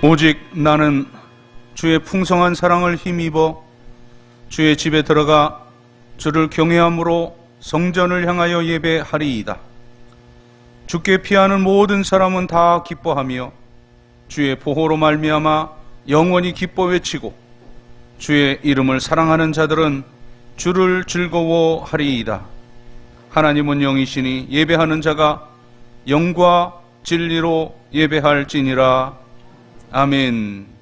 오직 나는 주의 풍성한 사랑을 힘입어 주의 집에 들어가 주를 경외함으로 성전을 향하여 예배하리이다. 주께 피하는 모든 사람은 다 기뻐하며 주의 보호로 말미암아 영원히 기뻐 외치고 주의 이름을 사랑하는 자들은 주를 즐거워하리이다. 하나님은 영이시니 예배하는 자가 영과 진리로 예배할지니라. 아멘.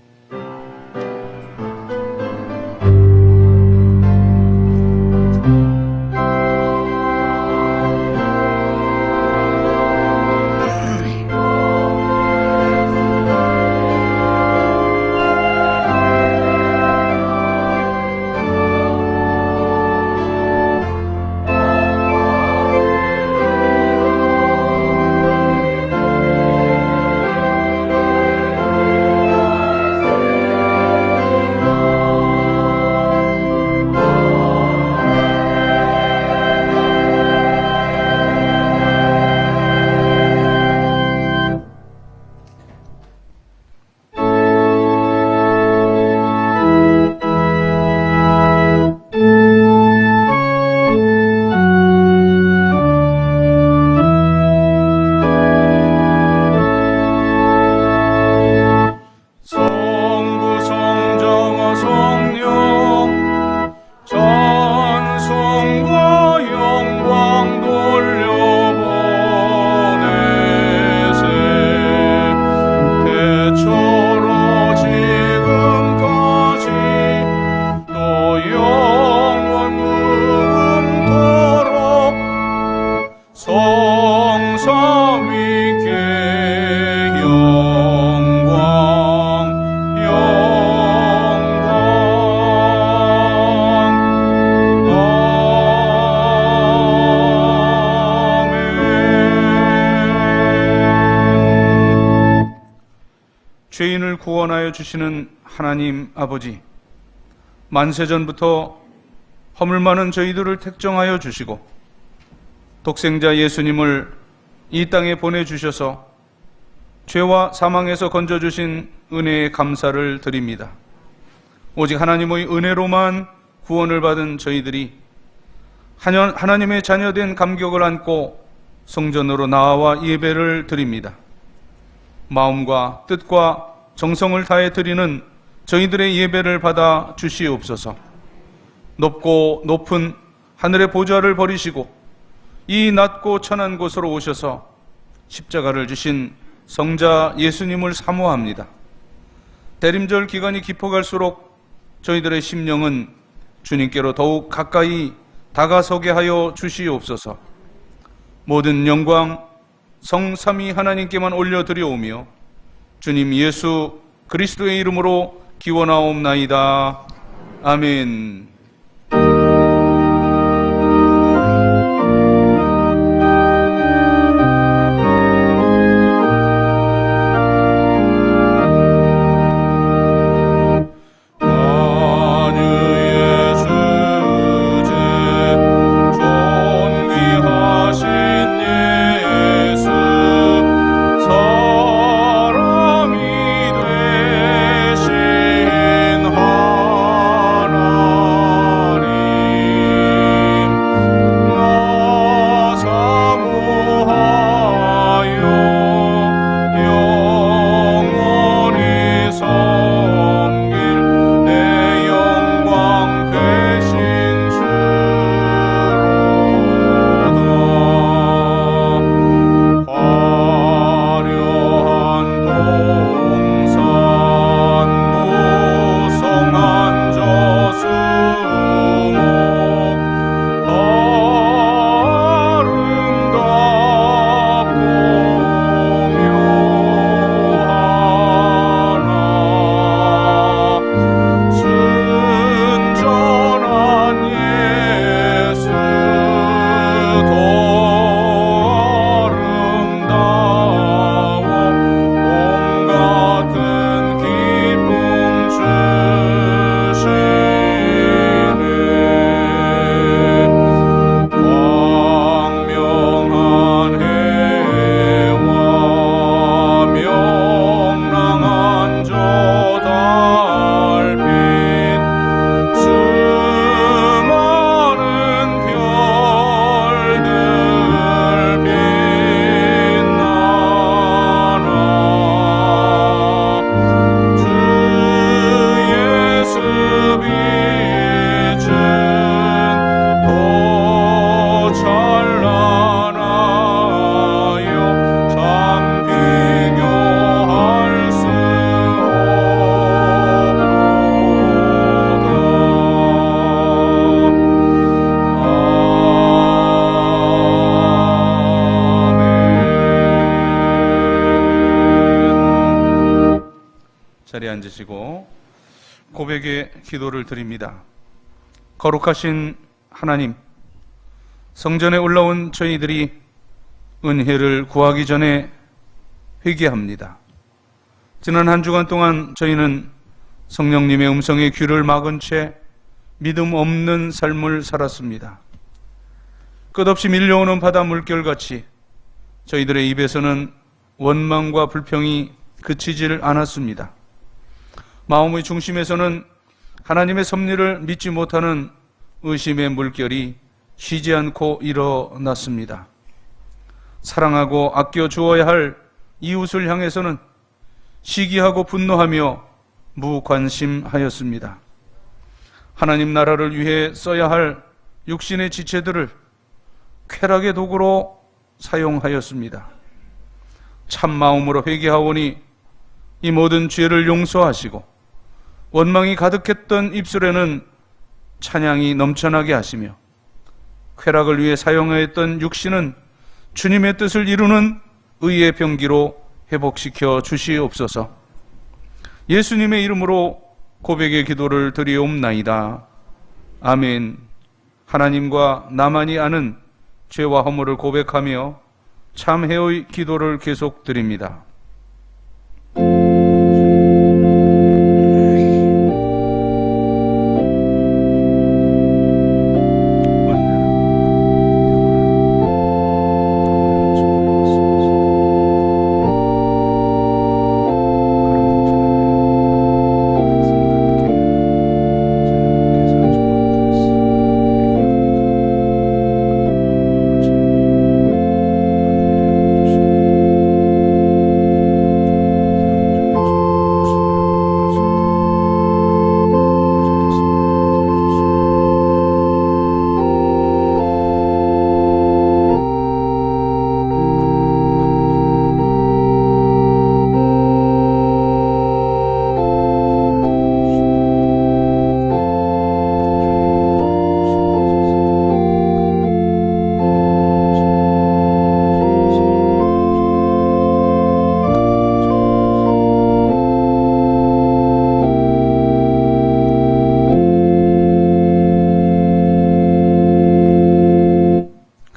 죄인을 구원하여 주시는 하나님 아버지, 만세전부터 허물 많은 저희들을 택정하여 주시고 독생자 예수님을 이 땅에 보내주셔서 죄와 사망에서 건져주신 은혜에 감사를 드립니다. 오직 하나님의 은혜로만 구원을 받은 저희들이 하나님의 자녀된 감격을 안고 성전으로 나와 예배를 드립니다. 마음과 뜻과 정성을 다해 드리는 저희들의 예배를 받아 주시옵소서. 높고 높은 하늘의 보좌를 버리시고 이 낮고 천한 곳으로 오셔서 십자가를 주신 성자 예수님을 사모합니다. 대림절 기간이 깊어갈수록 저희들의 심령은 주님께로 더욱 가까이 다가서게 하여 주시옵소서. 모든 영광 성삼위 하나님께만 올려드려오며 주님 예수 그리스도의 이름으로 기원하옵나이다. 아멘. 사람이 되신 하나 자리에 앉으시고 고백의 기도를 드립니다. 거룩하신 하나님, 성전에 올라온 저희들이 은혜를 구하기 전에 회개합니다. 지난 한 주간 동안 저희는 성령님의 음성에 귀를 막은 채 믿음 없는 삶을 살았습니다. 끝없이 밀려오는 바다 물결같이 저희들의 입에서는 원망과 불평이 그치질 않았습니다. 마음의 중심에서는 하나님의 섭리를 믿지 못하는 의심의 물결이 쉬지 않고 일어났습니다. 사랑하고 아껴 주어야 할 이웃을 향해서는 시기하고 분노하며 무관심하였습니다. 하나님 나라를 위해 써야 할 육신의 지체들을 쾌락의 도구로 사용하였습니다. 참 마음으로 회개하오니 이 모든 죄를 용서하시고 원망이 가득했던 입술에는 찬양이 넘쳐나게 하시며 쾌락을 위해 사용하였던 육신은 주님의 뜻을 이루는 의의 병기로 회복시켜 주시옵소서. 예수님의 이름으로 고백의 기도를 드리옵나이다. 아멘. 하나님과 나만이 아는 죄와 허물을 고백하며 참회의 기도를 계속 드립니다.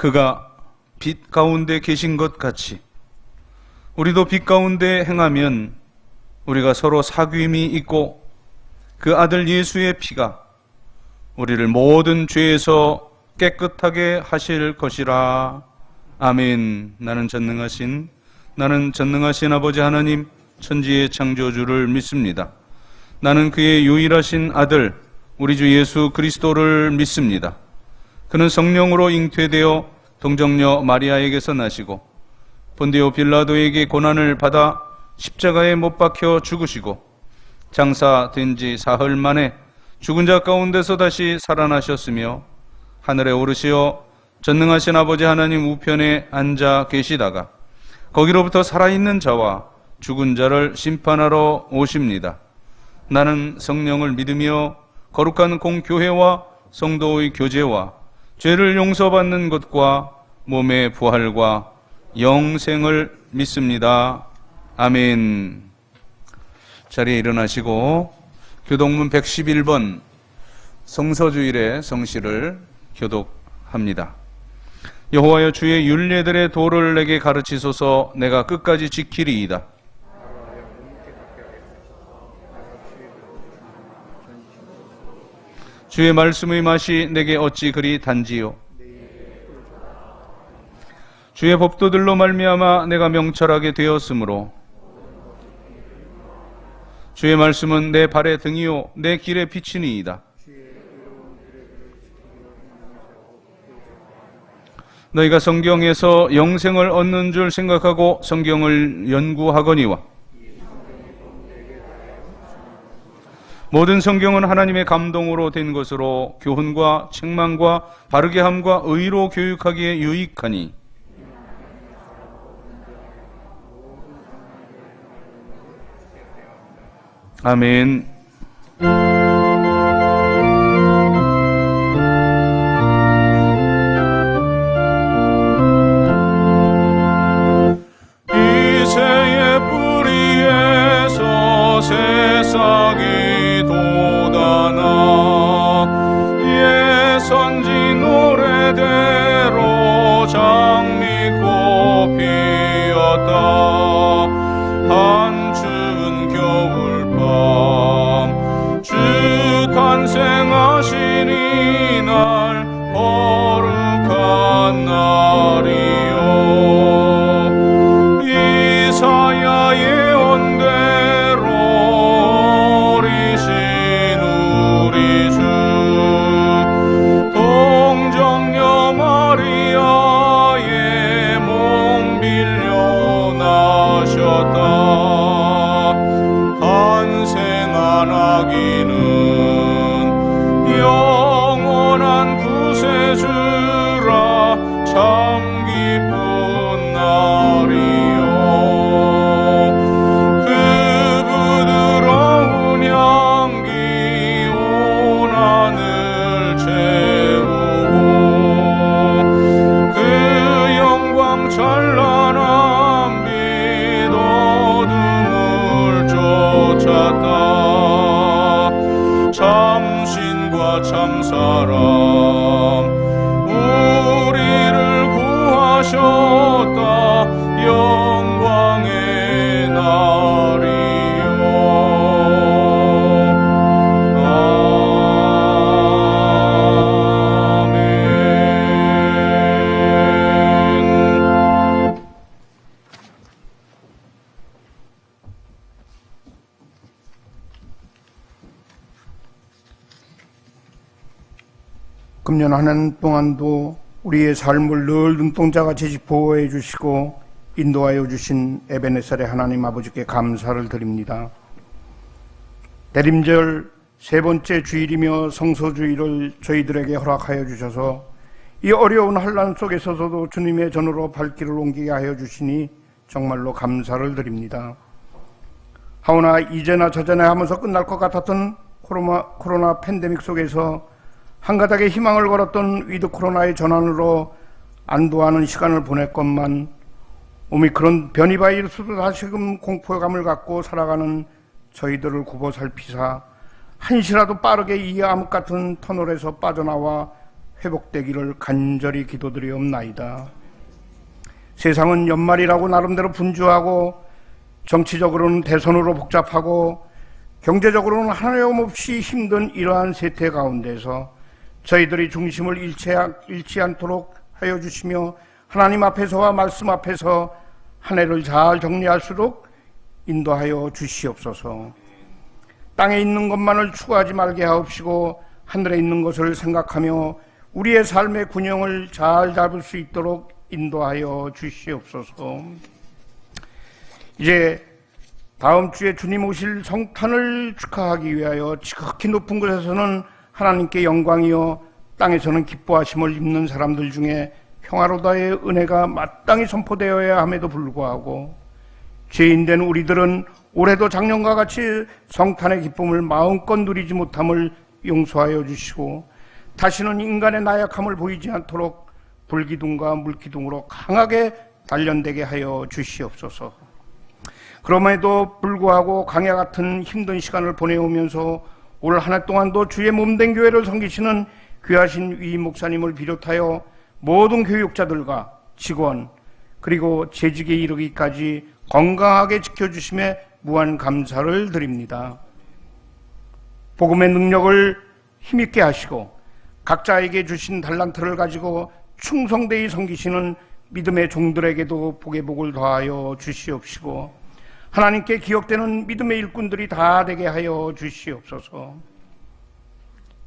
그가 빛 가운데 계신 것 같이 우리도 빛 가운데 행하면 우리가 서로 사귐이 있고 그 아들 예수의 피가 우리를 모든 죄에서 깨끗하게 하실 것이라. 아멘. 나는 전능하신 아버지 하나님 천지의 창조주를 믿습니다. 나는 그의 유일하신 아들 우리 주 예수 그리스도를 믿습니다. 그는 성령으로 잉태되어 동정녀 마리아에게서 나시고 본디오 빌라도에게 고난을 받아 십자가에 못 박혀 죽으시고 장사된 지 사흘 만에 죽은 자 가운데서 다시 살아나셨으며 하늘에 오르시어 전능하신 아버지 하나님 우편에 앉아 계시다가 거기로부터 살아있는 자와 죽은 자를 심판하러 오십니다. 나는 성령을 믿으며 거룩한 공교회와 성도의 교제와 죄를 용서받는 것과 몸의 부활과 영생을 믿습니다. 아멘. 자리에 일어나시고 교동문 111번 성서주일의 성시를 교독합니다. 여호와여 주의 율례들의 도를 내게 가르치소서. 내가 끝까지 지키리이다. 주의 말씀의 맛이 내게 어찌 그리 단지요. 주의 법도들로 말미암아 내가 명철하게 되었으므로 주의 말씀은 내 발의 등이요 내 길의 빛이니이다. 너희가 성경에서 영생을 얻는 줄 생각하고 성경을 연구하거니와 모든 성경은 하나님의 감동으로 된 것으로 교훈과 책망과 바르게 함과 의로 교육하기에 유익하니 아멘. 이새의 뿌리에서 찬란한 빛 어둠을 쫓았다. 참신과 참사랑 우리를 구하셨다. 영광의 날이요. 아멘. 금년 한 해 동안도 우리의 삶을 늘 눈동자같이 보호해 주시고 인도하여 주신 에베네셀의 하나님 아버지께 감사를 드립니다. 대림절 세 번째 주일이며 성소주일을 저희들에게 허락하여 주셔서 이 어려운 환난 속에서도 주님의 전으로 발길을 옮기게 하여 주시니 정말로 감사를 드립니다. 하오나 이제나 저제나 하면서 끝날 것 같았던 코로나 팬데믹 속에서 한 가닥의 희망을 걸었던 위드 코로나의 전환으로 안도하는 시간을 보냈건만 오미크론 변이 바이러스도 다시금 공포감을 갖고 살아가는 저희들을 굽어 살피사 한시라도 빠르게 이 암흑 같은 터널에서 빠져나와 회복되기를 간절히 기도드리옵나이다. 세상은 연말이라고 나름대로 분주하고 정치적으로는 대선으로 복잡하고 경제적으로는 하염없이 힘든 이러한 세태 가운데서 저희들이 중심을 잃지 않도록 하여 주시며 하나님 앞에서와 말씀 앞에서 한 해를 잘 정리할수록 인도하여 주시옵소서. 땅에 있는 것만을 추구하지 말게 하옵시고 하늘에 있는 것을 생각하며 우리의 삶의 균형을 잘 잡을 수 있도록 인도하여 주시옵소서. 이제 다음 주에 주님 오실 성탄을 축하하기 위하여 지극히 높은 곳에서는 하나님께 영광이요 땅에서는 기뻐하심을 입는 사람들 중에 평화로다의 은혜가 마땅히 선포되어야 함에도 불구하고 죄인된 우리들은 올해도 작년과 같이 성탄의 기쁨을 마음껏 누리지 못함을 용서하여 주시고 다시는 인간의 나약함을 보이지 않도록 불기둥과 물기둥으로 강하게 단련되게 하여 주시옵소서. 그럼에도 불구하고 강야 같은 힘든 시간을 보내오면서 올 한 해 동안도 주의 몸된 교회를 섬기시는 귀하신 위 목사님을 비롯하여 모든 교육자들과 직원 그리고 재직에 이르기까지 건강하게 지켜주심에 무한 감사를 드립니다. 복음의 능력을 힘있게 하시고 각자에게 주신 달란트를 가지고 충성되이 섬기시는 믿음의 종들에게도 복의 복을 더하여 주시옵시고 하나님께 기억되는 믿음의 일꾼들이 다 되게 하여 주시옵소서.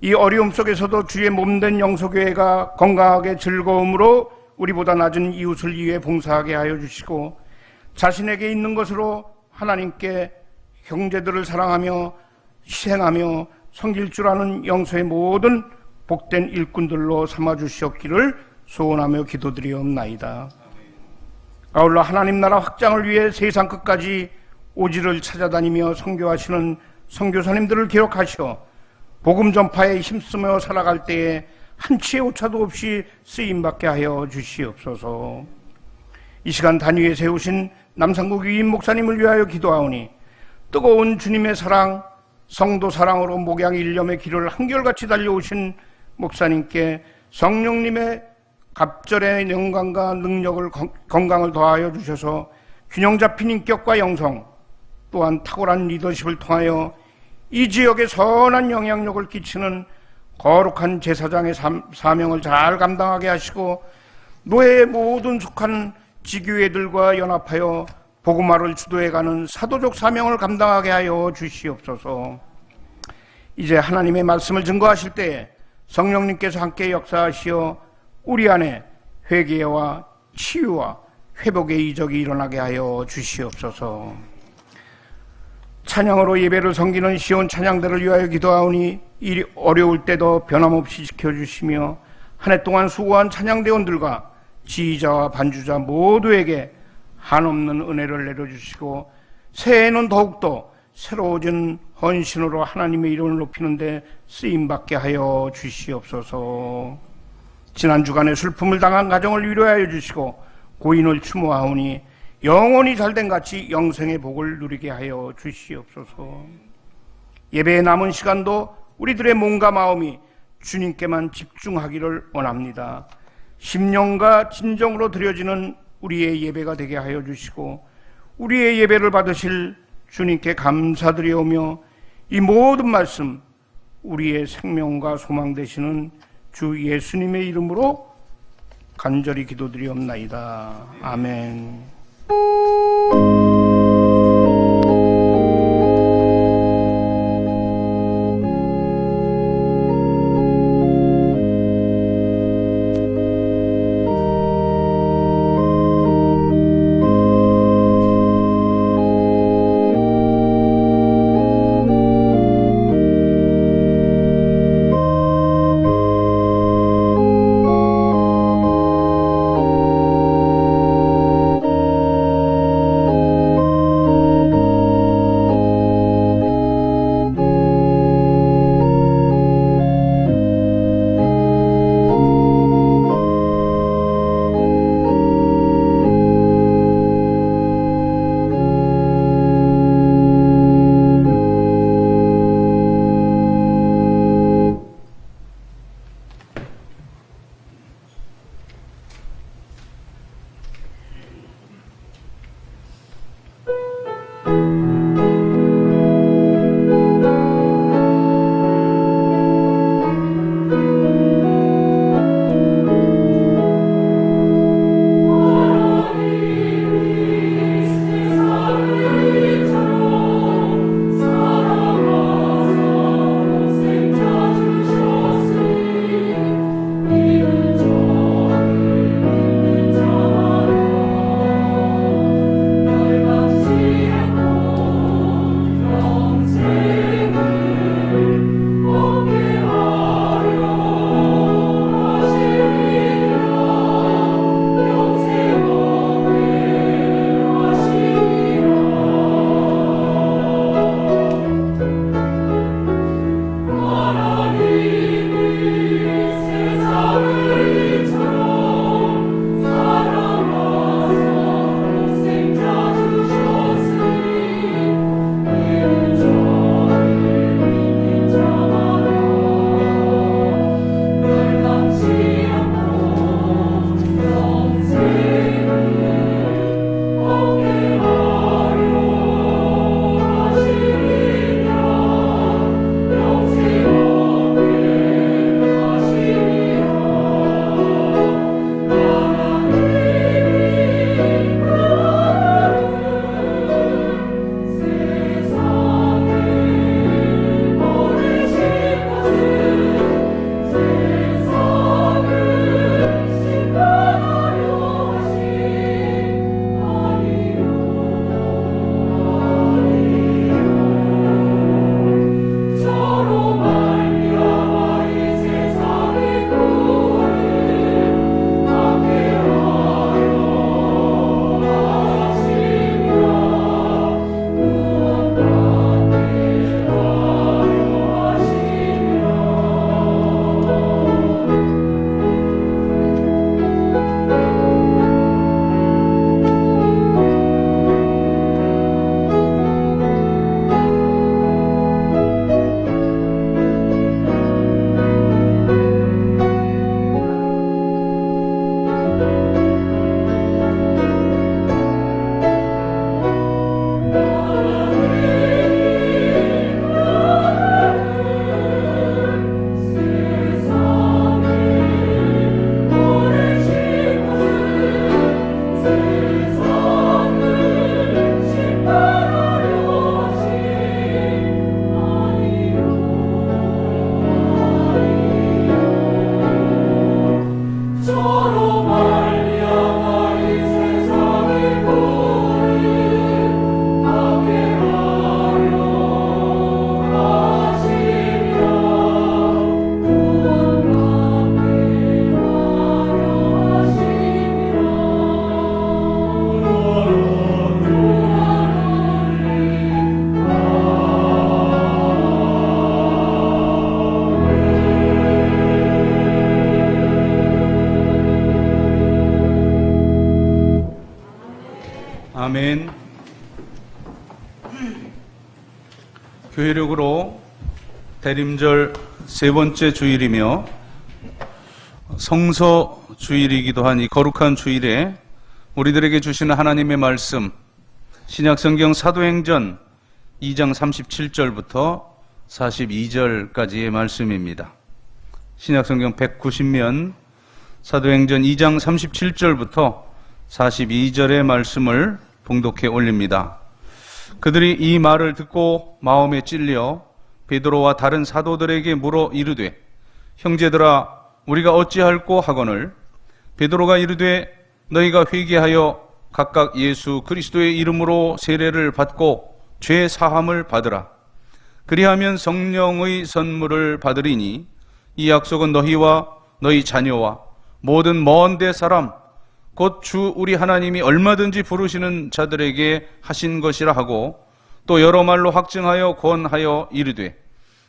이 어려움 속에서도 주의 몸된 영소교회가 건강하게 즐거움으로 우리보다 낮은 이웃을 위해 봉사하게 하여 주시고 자신에게 있는 것으로 하나님께 형제들을 사랑하며 희생하며 섬길 줄 아는 영소의 모든 복된 일꾼들로 삼아 주시옵기를 소원하며 기도드리옵나이다. 아울러 하나님 나라 확장을 위해 세상 끝까지 오지를 찾아다니며 선교하시는 선교사님들을 기억하시어 복음 전파에 힘쓰며 살아갈 때에 한치의 오차도 없이 쓰임받게 하여 주시옵소서. 이 시간 단위에 세우신 남산국 위임 목사님을 위하여 기도하오니 뜨거운 주님의 사랑, 성도 사랑으로 목양 일념의 길을 한결같이 달려오신 목사님께 성령님의 갑절의 영광과 능력을 건강을 더하여 주셔서 균형 잡힌 인격과 영성 또한 탁월한 리더십을 통하여 이 지역에 선한 영향력을 끼치는 거룩한 제사장의 사명을 잘 감당하게 하시고 노예의 모든 속한 지교회들과 연합하여 복음화를 주도해가는 사도적 사명을 감당하게 하여 주시옵소서. 이제 하나님의 말씀을 증거하실 때에 성령님께서 함께 역사하시어 우리 안에 회개와 치유와 회복의 이적이 일어나게 하여 주시옵소서. 찬양으로 예배를 섬기는 시온 찬양대를 위하여 기도하오니 이 어려울 때도 변함없이 지켜주시며 한 해 동안 수고한 찬양대원들과 지휘자와 반주자 모두에게 한없는 은혜를 내려주시고 새해에는 더욱더 새로워진 헌신으로 하나님의 이름을 높이는 데 쓰임받게 하여 주시옵소서. 지난 주간에 슬픔을 당한 가정을 위로하여 주시고 고인을 추모하오니 영원히 잘된 같이 영생의 복을 누리게 하여 주시옵소서. 예배의 남은 시간도 우리들의 몸과 마음이 주님께만 집중하기를 원합니다. 심령과 진정으로 드려지는 우리의 예배가 되게 하여 주시고 우리의 예배를 받으실 주님께 감사드리오며 이 모든 말씀 우리의 생명과 소망 되시는 주 예수님의 이름으로 간절히 기도드리옵나이다. 아멘. 아멘. 교회력으로 대림절 세 번째 주일이며 성서 주일이기도 한 이 거룩한 주일에 우리들에게 주시는 하나님의 말씀, 신약성경 사도행전 2장 37절부터 42절까지의 말씀입니다. 신약성경 190면 사도행전 2장 37절부터 42절의 말씀을 봉독해 올립니다. 그들이 이 말을 듣고 마음에 찔려 베드로와 다른 사도들에게 물어 이르되, 형제들아, 우리가 어찌할꼬 하거늘, 베드로가 이르되, 너희가 회개하여 각각 예수 그리스도의 이름으로 세례를 받고 죄 사함을 받으라. 그리하면 성령의 선물을 받으리니 이 약속은 너희와 너희 자녀와 모든 먼 데 사람 곧 주 우리 하나님이 얼마든지 부르시는 자들에게 하신 것이라 하고, 또 여러 말로 확증하여 권하여 이르되,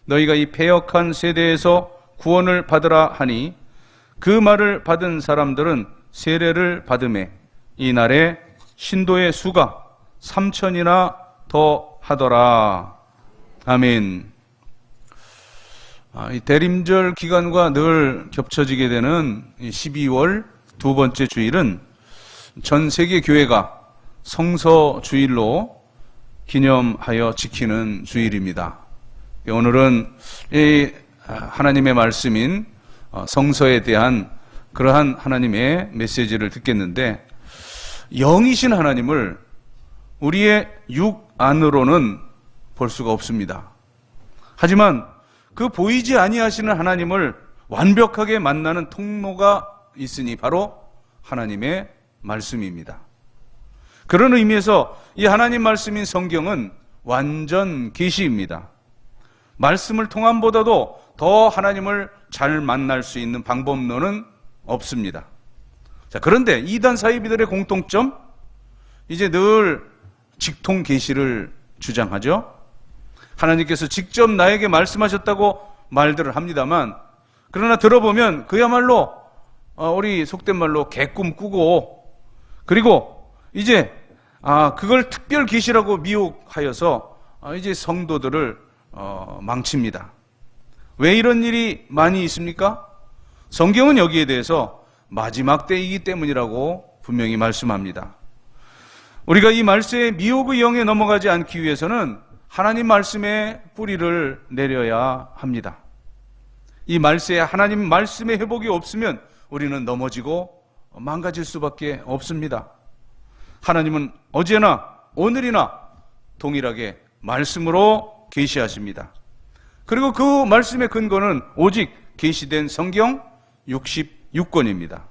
너희가 이 패역한 세대에서 구원을 받으라 하니, 그 말을 받은 사람들은 세례를 받음에 이날에 신도의 수가 3,000이나 더 하더라. 아멘. 이 대림절 기간과 늘 겹쳐지게 되는 12월 두 번째 주일은 전 세계 교회가 성서 주일로 기념하여 지키는 주일입니다. 오늘은 이 하나님의 말씀인 성서에 대한 그러한 하나님의 메시지를 듣겠는데, 영이신 하나님을 우리의 육 안으로는 볼 수가 없습니다. 하지만 그 보이지 아니하시는 하나님을 완벽하게 만나는 통로가 있으니 바로 하나님의 말씀입니다. 그런 의미에서 이 하나님 말씀인 성경은 완전 계시입니다. 말씀을 통함보다도 더 하나님을 잘 만날 수 있는 방법론은 없습니다. 자, 그런데 이단 사이비들의 공통점, 이제 늘 직통 계시를 주장하죠. 하나님께서 직접 나에게 말씀하셨다고 말들을 합니다만, 그러나 들어보면 그야말로 우리 속된 말로 개꿈 꾸고, 그리고 이제 그걸 특별 계시라고 미혹하여서 이제 성도들을 망칩니다. 왜 이런 일이 많이 있습니까? 성경은 여기에 대해서 마지막 때이기 때문이라고 분명히 말씀합니다. 우리가 이 말세의 미혹의 영에 넘어가지 않기 위해서는 하나님 말씀의 뿌리를 내려야 합니다. 이 말세에 하나님 말씀의 회복이 없으면 우리는 넘어지고 망가질 수밖에 없습니다. 하나님은 어제나 오늘이나 동일하게 말씀으로 계시하십니다. 그리고 그 말씀의 근거는 오직 계시된 성경 66권입니다.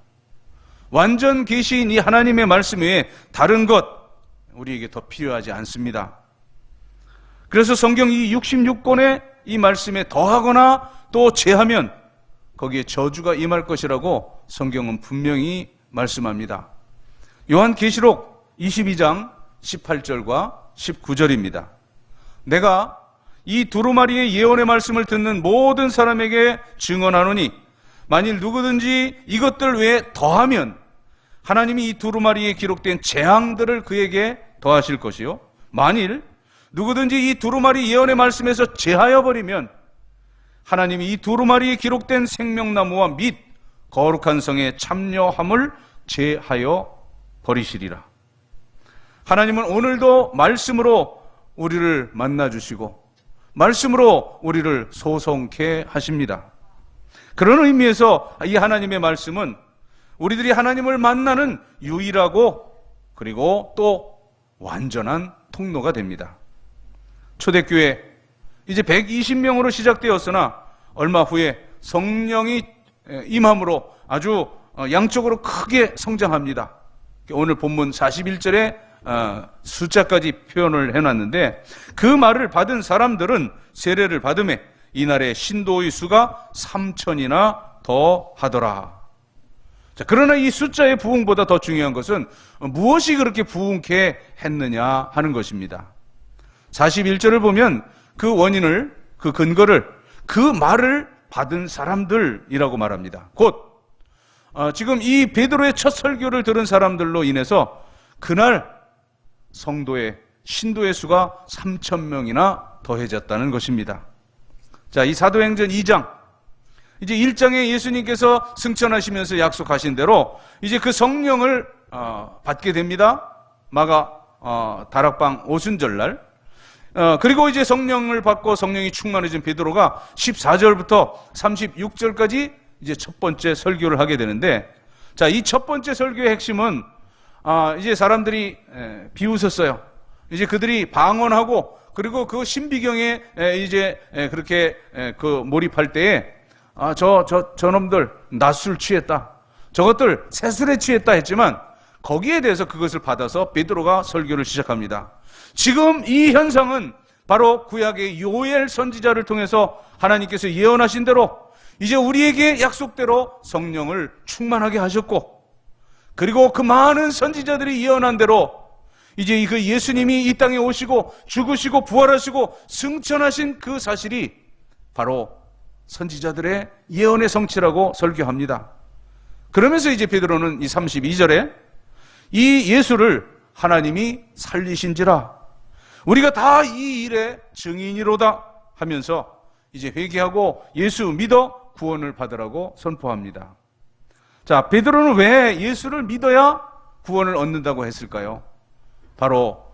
완전 계시인 이 하나님의 말씀 외에 다른 것 우리에게 더 필요하지 않습니다. 그래서 성경 이 66권의 이 말씀에 더하거나 또 제하면 거기에 저주가 임할 것이라고 성경은 분명히 말씀합니다. 요한계시록 22장 18절과 19절입니다. 내가 이 두루마리의 예언의 말씀을 듣는 모든 사람에게 증언하노니, 만일 누구든지 이것들 외에 더하면 하나님이 이 두루마리에 기록된 재앙들을 그에게 더하실 것이요, 만일 누구든지 이 두루마리 예언의 말씀에서 제하여 버리면 하나님이 이 두루마리에 기록된 생명나무와 및 거룩한 성에 참여함을 제하여 버리시리라. 하나님은 오늘도 말씀으로 우리를 만나주시고 말씀으로 우리를 소송케 하십니다. 그런 의미에서 이 하나님의 말씀은 우리들이 하나님을 만나는 유일하고 그리고 또 완전한 통로가 됩니다. 초대교회 이제 120명으로 시작되었으나 얼마 후에 성령이 임함으로 아주 양적으로 크게 성장합니다. 오늘 본문 41절에 숫자까지 표현을 해놨는데, 그 말을 받은 사람들은 세례를 받음에 이날의 신도의 수가 3,000이나 더 하더라. 자, 그러나 이 숫자의 부흥보다 더 중요한 것은 무엇이 그렇게 부흥케 했느냐 하는 것입니다. 41절을 보면 그 원인을, 그 근거를 그 말을 받은 사람들이라고 말합니다. 곧 지금 이 베드로의 첫 설교를 들은 사람들로 인해서 그날 성도의 신도의 수가 3,000명이나 더해졌다는 것입니다. 자, 이 사도행전 2장, 이제 1장에 예수님께서 승천하시면서 약속하신 대로 이제 그 성령을 받게 됩니다. 다락방 오순절날. 그리고 이제 성령을 받고 성령이 충만해진 베드로가 14절부터 36절까지 이제 첫 번째 설교를 하게 되는데, 자, 이 첫 번째 설교의 핵심은 이제 사람들이 비웃었어요. 이제 그들이 방언하고 그리고 그 신비경에 이제 그렇게 그 몰입할 때에 저놈들 낮술 취했다, 저것들 새술에 취했다 했지만, 거기에 대해서 그것을 받아서 베드로가 설교를 시작합니다. 지금 이 현상은 바로 구약의 요엘 선지자를 통해서 하나님께서 예언하신 대로 이제 우리에게 약속대로 성령을 충만하게 하셨고, 그리고 그 많은 선지자들이 예언한 대로 이제 그 예수님이 이 땅에 오시고 죽으시고 부활하시고 승천하신 그 사실이 바로 선지자들의 예언의 성취라고 설교합니다. 그러면서 이제 베드로는 이 32절에 이 예수를 하나님이 살리신지라 우리가 다 이 일의 증인이로다 하면서 이제 회개하고 예수 믿어 구원을 받으라고 선포합니다. 자, 베드로는 왜 예수를 믿어야 구원을 얻는다고 했을까요? 바로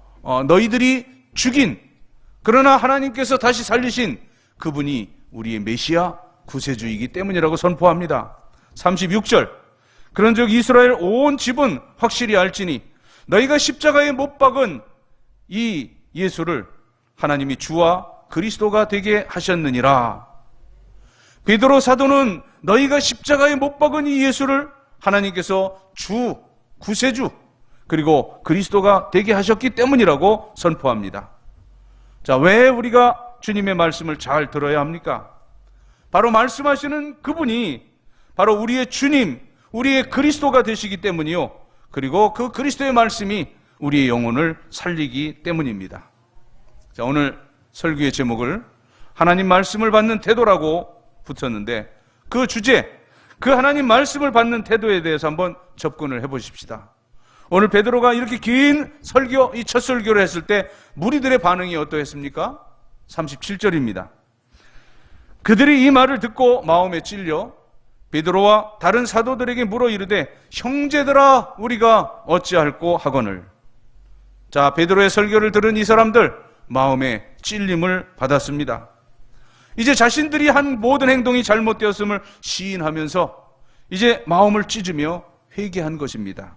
너희들이 죽인, 그러나 하나님께서 다시 살리신 그분이 우리의 메시아 구세주이기 때문이라고 선포합니다. 36절, 그런즉 이스라엘 온 집은 확실히 알지니 너희가 십자가에 못 박은 이 예수를 하나님이 주와 그리스도가 되게 하셨느니라. 베드로 사도는 너희가 십자가에 못 박은 이 예수를 하나님께서 주, 구세주, 그리고 그리스도가 되게 하셨기 때문이라고 선포합니다. 자, 왜 우리가 주님의 말씀을 잘 들어야 합니까? 바로 말씀하시는 그분이 바로 우리의 주님, 우리의 그리스도가 되시기 때문이요, 그리고 그 그리스도의 말씀이 우리의 영혼을 살리기 때문입니다. 자, 오늘 설교의 제목을 하나님 말씀을 받는 태도라고 붙였는데, 그 주제, 그 하나님 말씀을 받는 태도에 대해서 한번 접근을 해보십시다. 오늘 베드로가 이렇게 긴 설교, 이 첫 설교를 했을 때 무리들의 반응이 어떠했습니까? 37절입니다. 그들이 이 말을 듣고 마음에 찔려 베드로와 다른 사도들에게 물어 이르되 형제들아 우리가 어찌할꼬 하거늘. 자, 베드로의 설교를 들은 이 사람들 마음에 찔림을 받았습니다. 이제 자신들이 한 모든 행동이 잘못되었음을 시인하면서 이제 마음을 찢으며 회개한 것입니다.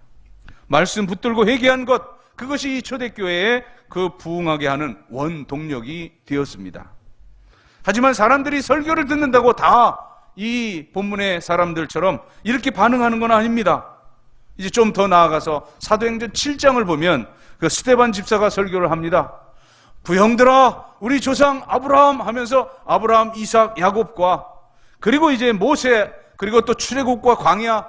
말씀 붙들고 회개한 것, 그것이 이 초대교회에 그 부흥하게 하는 원동력이 되었습니다. 하지만 사람들이 설교를 듣는다고 다 이 본문의 사람들처럼 이렇게 반응하는 건 아닙니다. 이제 좀 더 나아가서 사도행전 7장을 보면 그 스데반 집사가 설교를 합니다. 부형들아 우리 조상 아브라함 하면서 아브라함, 이삭, 야곱과 그리고 이제 모세, 그리고 또 출애굽과 광야,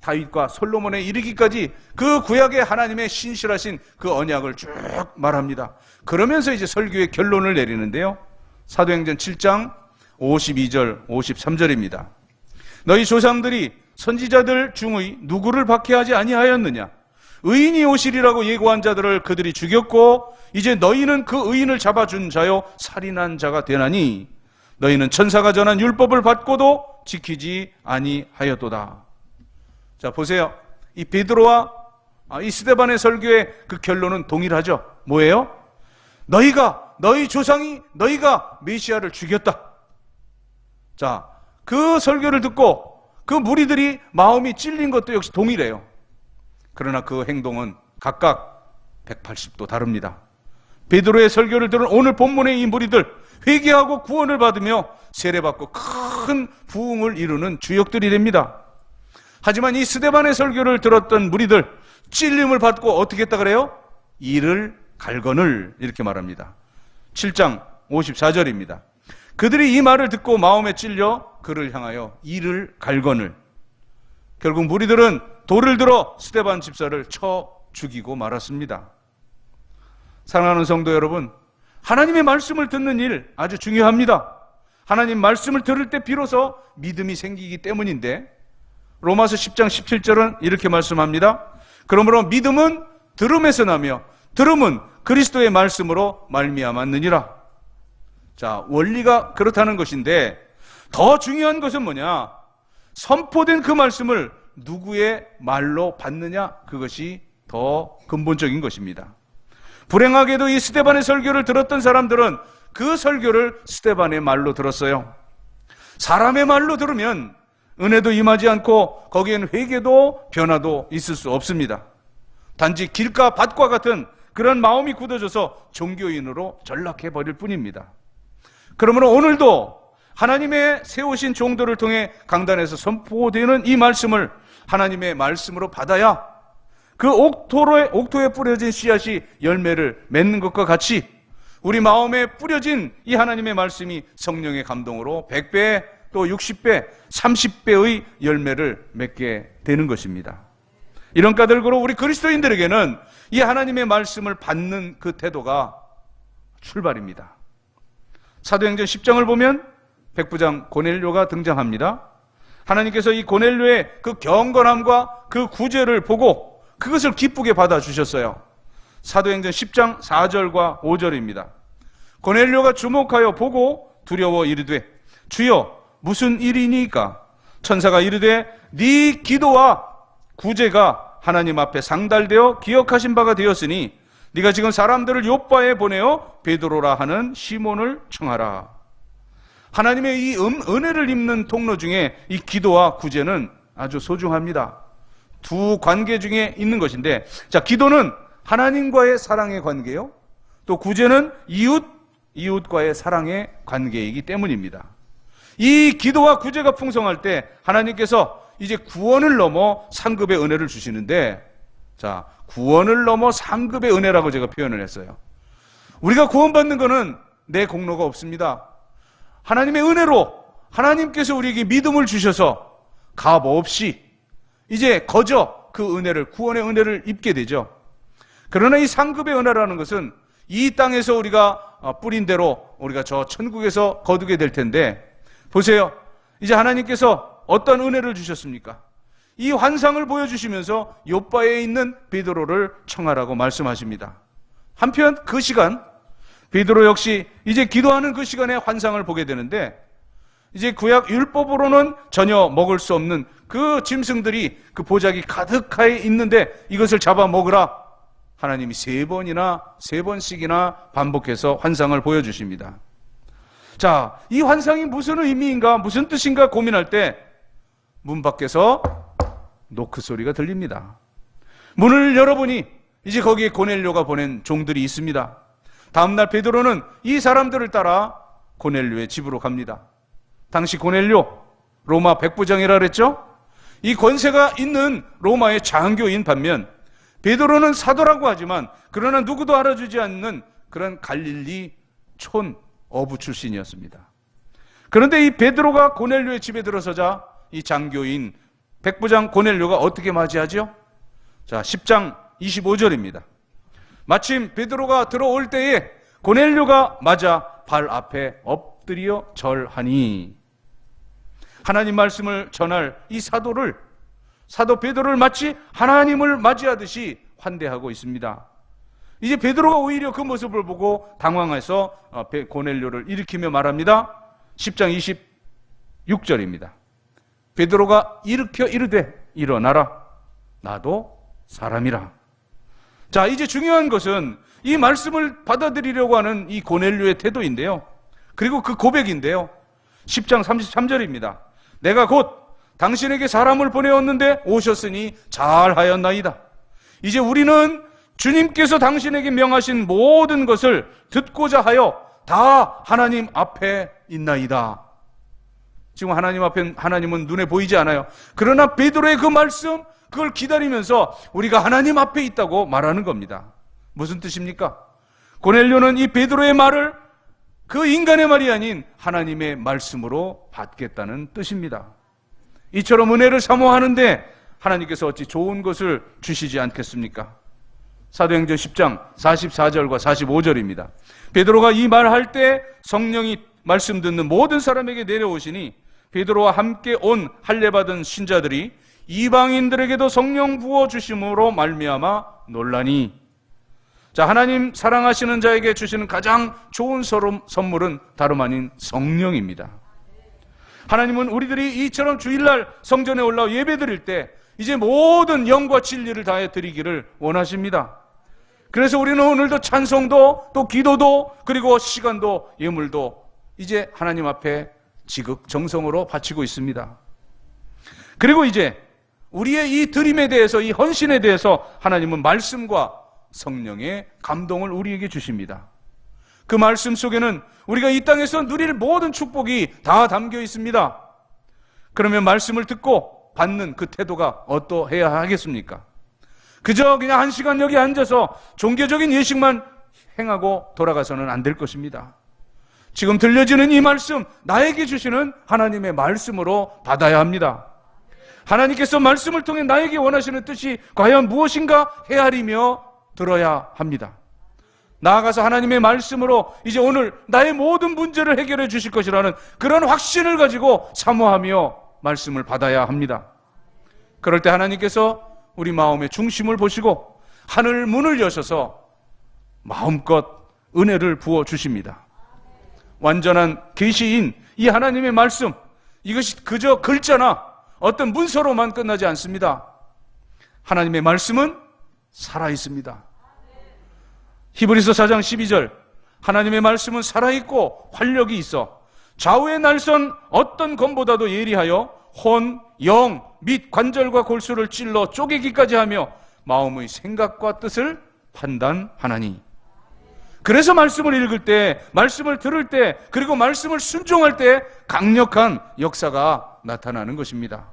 다윗과 솔로몬에 이르기까지 그 구약의 하나님의 신실하신 그 언약을 쭉 말합니다. 그러면서 이제 설교의 결론을 내리는데요, 사도행전 7장 52절 53절입니다. 너희 조상들이 선지자들 중의 누구를 박해하지 아니하였느냐? 의인이 오시리라고 예고한 자들을 그들이 죽였고 이제 너희는 그 의인을 잡아준 자요 살인한 자가 되나니 너희는 천사가 전한 율법을 받고도 지키지 아니하였도다. 자, 보세요. 이 베드로와 이 스데반의 설교의 그 결론은 동일하죠. 뭐예요? 너희 조상이 너희가 메시아를 죽였다. 자, 그 설교를 듣고 그 무리들이 마음이 찔린 것도 역시 동일해요. 그러나 그 행동은 각각 180도 다릅니다. 베드로의 설교를 들은 오늘 본문의 이 무리들, 회개하고 구원을 받으며 세례받고 큰 부흥을 이루는 주역들이 됩니다. 하지만 이 스데반의 설교를 들었던 무리들, 찔림을 받고 어떻게 했다 그래요? 이를 갈거늘, 이렇게 말합니다. 7장 54절입니다. 그들이 이 말을 듣고 마음에 찔려 그를 향하여 이를 갈거늘. 결국 무리들은 돌을 들어 스데반 집사를 쳐 죽이고 말았습니다. 사랑하는 성도 여러분, 하나님의 말씀을 듣는 일 아주 중요합니다. 하나님 말씀을 들을 때 비로소 믿음이 생기기 때문인데, 로마서 10장 17절은 이렇게 말씀합니다. 그러므로 믿음은 들음에서 나며 들음은 그리스도의 말씀으로 말미암았느니라. 자, 원리가 그렇다는 것인데 더 중요한 것은 뭐냐? 선포된 그 말씀을 누구의 말로 받느냐? 그것이 더 근본적인 것입니다. 불행하게도 이 스데반의 설교를 들었던 사람들은 그 설교를 스데반의 말로 들었어요. 사람의 말로 들으면 은혜도 임하지 않고 거기엔 회개도 변화도 있을 수 없습니다. 단지 길가 밭과 같은 그런 마음이 굳어져서 종교인으로 전락해버릴 뿐입니다. 그러므로 오늘도 하나님의 세우신 종들을 통해 강단에서 선포되는 이 말씀을 하나님의 말씀으로 받아야 그 옥토에 뿌려진 씨앗이 열매를 맺는 것과 같이 우리 마음에 뿌려진 이 하나님의 말씀이 성령의 감동으로 100배 또 60배, 30배의 열매를 맺게 되는 것입니다. 이런 까닭으로 우리 그리스도인들에게는 이 하나님의 말씀을 받는 그 태도가 출발입니다. 사도행전 10장을 보면 백부장 고넬료가 등장합니다. 하나님께서 이 고넬료의 그 경건함과 그 구제를 보고 그것을 기쁘게 받아주셨어요. 사도행전 10장 4절과 5절입니다. 고넬료가 주목하여 보고 두려워 이르되 주여 무슨 일이니까? 천사가 이르되 네 기도와 구제가 하나님 앞에 상달되어 기억하신 바가 되었으니 네가 지금 사람들을 요빠에 보내어 베드로라 하는 시몬을 청하라. 하나님의 이 은혜를 입는 통로 중에 이 기도와 구제는 아주 소중합니다. 두 관계 중에 있는 것인데, 자, 기도는 하나님과의 사랑의 관계요, 또 구제는 이웃과의 사랑의 관계이기 때문입니다. 이 기도와 구제가 풍성할 때 하나님께서 이제 구원을 넘어 상급의 은혜를 주시는데, 자, 구원을 넘어 상급의 은혜라고 제가 표현을 했어요. 우리가 구원받는 것은 내 공로가 없습니다. 하나님의 은혜로 하나님께서 우리에게 믿음을 주셔서 값 없이 이제 거저 그 은혜를, 구원의 은혜를 입게 되죠. 그러나 이 상급의 은혜라는 것은 이 땅에서 우리가 뿌린 대로 우리가 저 천국에서 거두게 될 텐데, 보세요. 이제 하나님께서 어떤 은혜를 주셨습니까? 이 환상을 보여주시면서 요바에 있는 베드로를 청하라고 말씀하십니다. 한편 그 시간 베드로 역시 이제 기도하는 그 시간에 환상을 보게 되는데, 이제 구약 율법으로는 전혀 먹을 수 없는 그 짐승들이 그 보자기 가득하게 있는데 이것을 잡아 먹으라. 하나님이 세 번씩이나 반복해서 환상을 보여주십니다. 자, 이 환상이 무슨 의미인가, 무슨 뜻인가 고민할 때 문 밖에서 노크 소리가 들립니다. 문을 열어보니 이제 거기에 고넬료가 보낸 종들이 있습니다. 다음날 베드로는 이 사람들을 따라 고넬료의 집으로 갑니다. 당시 고넬료, 로마 백부장이라 그랬죠? 이 권세가 있는 로마의 장교인 반면 베드로는 사도라고 하지만 그러나 누구도 알아주지 않는 그런 갈릴리 촌 어부 출신이었습니다. 그런데 이 베드로가 고넬료의 집에 들어서자 이 장교인 백부장 고넬료가 어떻게 맞이하죠? 자, 10장 25절입니다. 마침 베드로가 들어올 때에 고넬료가 맞아 발 앞에 엎드려 절하니, 하나님 말씀을 전할 이 사도 베드로를 마치 하나님을 맞이하듯이 환대하고 있습니다. 이제 베드로가 오히려 그 모습을 보고 당황해서 고넬료를 일으키며 말합니다. 10장 26절입니다. 베드로가 일으켜 이르되 일어나라, 나도 사람이라. 자, 이제 중요한 것은 이 말씀을 받아들이려고 하는 이 고넬료의 태도인데요, 그리고 그 고백인데요. 10장 33절입니다. 내가 곧 당신에게 사람을 보내었는데 오셨으니 잘하였나이다. 이제 우리는 주님께서 당신에게 명하신 모든 것을 듣고자 하여 다 하나님 앞에 있나이다. 지금 하나님은 눈에 보이지 않아요. 그러나 베드로의 그 말씀, 그걸 기다리면서 우리가 하나님 앞에 있다고 말하는 겁니다. 무슨 뜻입니까? 고넬료는 이 베드로의 말을 그 인간의 말이 아닌 하나님의 말씀으로 받겠다는 뜻입니다. 이처럼 은혜를 사모하는데 하나님께서 어찌 좋은 것을 주시지 않겠습니까? 사도행전 10장 44절과 45절입니다. 베드로가 이 말할 때 성령이 말씀 듣는 모든 사람에게 내려오시니 베드로와 함께 온 할례받은 신자들이 이방인들에게도 성령 부어 주심으로 말미암아 놀라니. 자, 하나님 사랑하시는 자에게 주시는 가장 좋은 선물은 다름 아닌 성령입니다. 하나님은 우리들이 이처럼 주일날 성전에 올라와 예배드릴 때 이제 모든 영과 진리를 다해 드리기를 원하십니다. 그래서 우리는 오늘도 찬송도 또 기도도 그리고 시간도 예물도 이제 하나님 앞에 지극정성으로 바치고 있습니다. 그리고 이제 우리의 이 드림에 대해서, 이 헌신에 대해서 하나님은 말씀과 성령의 감동을 우리에게 주십니다. 그 말씀 속에는 우리가 이 땅에서 누릴 모든 축복이 다 담겨 있습니다. 그러면 말씀을 듣고 받는 그 태도가 어떠해야 하겠습니까? 그저 그냥 한 시간 여기 앉아서 종교적인 예식만 행하고 돌아가서는 안 될 것입니다. 지금 들려지는 이 말씀, 나에게 주시는 하나님의 말씀으로 받아야 합니다. 하나님께서 말씀을 통해 나에게 원하시는 뜻이 과연 무엇인가 헤아리며 들어야 합니다. 나아가서 하나님의 말씀으로 이제 오늘 나의 모든 문제를 해결해 주실 것이라는 그런 확신을 가지고 사모하며 말씀을 받아야 합니다. 그럴 때 하나님께서 우리 마음의 중심을 보시고 하늘 문을 여셔서 마음껏 은혜를 부어 주십니다. 완전한 계시인 이 하나님의 말씀, 이것이 그저 글자나 어떤 문서로만 끝나지 않습니다. 하나님의 말씀은 살아있습니다. 히브리서 4장 12절, 하나님의 말씀은 살아있고 활력이 있어 좌우의 날선 어떤 검보다도 예리하여 혼, 영, 및 관절과 골수를 찔러 쪼개기까지 하며 마음의 생각과 뜻을 판단하나니. 그래서 말씀을 읽을 때, 말씀을 들을 때, 그리고 말씀을 순종할 때 강력한 역사가 나타나는 것입니다.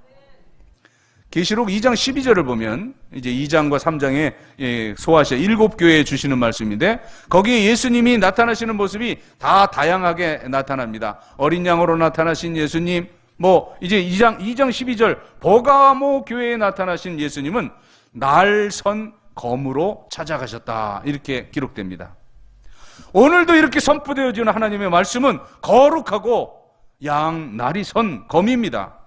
계시록 2장 12절을 보면 이제 2장과 3장에 소아시아 7교회에 주시는 말씀인데 거기에 예수님이 나타나시는 모습이 다 다양하게 나타납니다. 어린 양으로 나타나신 예수님, 이제 2장 12절 버가모 교회에 나타나신 예수님은 날선 검으로 찾아가셨다, 이렇게 기록됩니다. 오늘도 이렇게 선포되어지는 하나님의 말씀은 거룩하고 양날이 선 검입니다.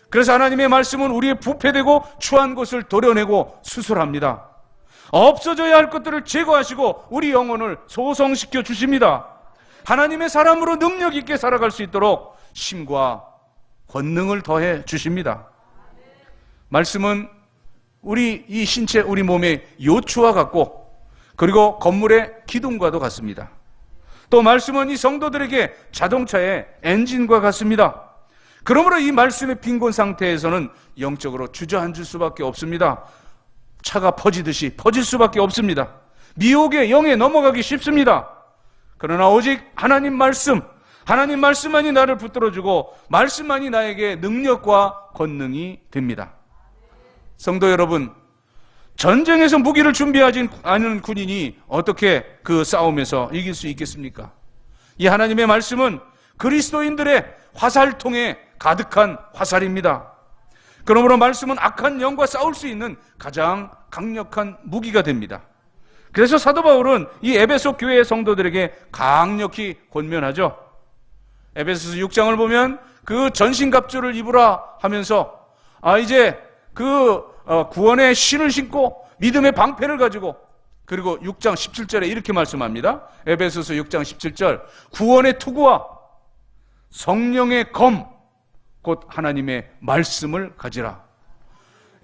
그래서 하나님의 말씀은 우리의 부패되고 추한 것을 도려내고 수술합니다. 없어져야 할 것들을 제거하시고 우리 영혼을 소성시켜 주십니다. 하나님의 사람으로 능력 있게 살아갈 수 있도록 힘과 권능을 더해 주십니다. 말씀은 우리 이 신체, 우리 몸의 요추와 같고 그리고 건물의 기둥과도 같습니다. 또 말씀은 이 성도들에게 자동차의 엔진과 같습니다. 그러므로 이 말씀의 빈곤 상태에서는 영적으로 주저앉을 수밖에 없습니다. 차가 퍼지듯이 퍼질 수밖에 없습니다. 미혹의 영에 넘어가기 쉽습니다. 그러나 오직 하나님 말씀만이 나를 붙들어주고 말씀만이 나에게 능력과 권능이 됩니다. 성도 여러분, 전쟁에서 무기를 준비하지 않은 군인이 어떻게 그 싸움에서 이길 수 있겠습니까? 이 하나님의 말씀은 그리스도인들의 화살통에 가득한 화살입니다. 그러므로 말씀은 악한 영과 싸울 수 있는 가장 강력한 무기가 됩니다. 그래서 사도 바울은 이 에베소 교회의 성도들에게 강력히 권면하죠. 에베소서 6장을 보면 그 전신갑주를 입으라 하면서 이제 구원의 신을 신고 믿음의 방패를 가지고, 그리고 6장 17절에 이렇게 말씀합니다. 에베소서 6장 17절, 구원의 투구와 성령의 검 곧 하나님의 말씀을 가지라.